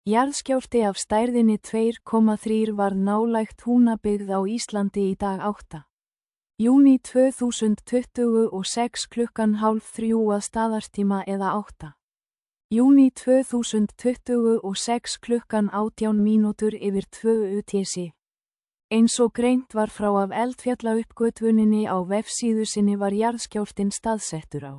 Jarðskjálfti af stærðinni 2,3 var nálægt Húnabyggð á Íslandi í dag 8. júní 2026 klukkan 2:30 að staðartíma eða 8. júní 2026 klukkan 18:02 UTC. Eins og greint var frá af eldfjallauppgötvuninni á vefsíðu sinni var jarðskjálftinn staðsettur á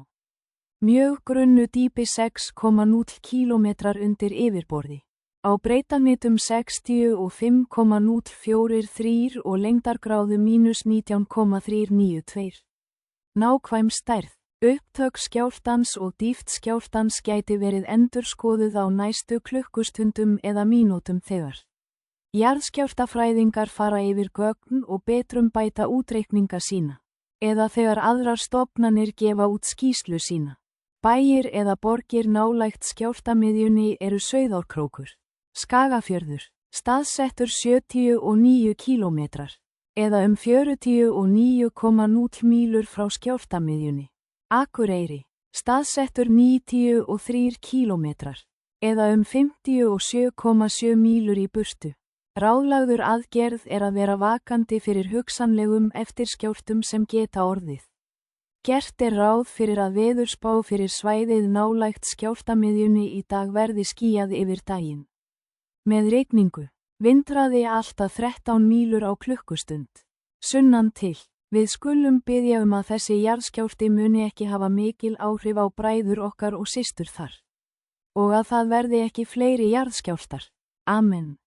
mjög grunnu dýpi 6,0 km undir yfirborði. Á breiddarhnitum 65,043 og lengdargráðu -19,392. Nákvæm stærð. Upptök skjálftans og dýpt skjálftans gæti verið endurskoðuð á næstu klukkustundum eða mínútum þegar jarðskjálftafræðingar fara yfir gögn og betrumbæta útreikninga sína, eða þegar aðrar stofnanir gefa út skýrslu sína. Bæir eða borgir nálægt skjálftamiðjunni eru Sauðárkrókur, Skagafjörður, staðsettur 79 km, eða 49,0 mílur frá skjálftamiðjunni. Akureyri, staðsettur 93 km, eða 57,7 mílur í burtu. Ráðlagður aðgerð að vera vakandi fyrir hugsanlegum eftirskjálftum sem geta orðið. Gert ráð fyrir að veðurspá fyrir svæðið nálægt skjálftamiðjunni í dag verði skýjað yfir daginn. Með rigningu, vindhraði allt að 13 mílur á klukkustund. Sunnan til, við skulum biðja að þessi jarðskjálfti muni ekki hafa mikil áhrif á bræður okkar og systur þar. Og að það verði ekki fleiri jarðskjálftar. Amen.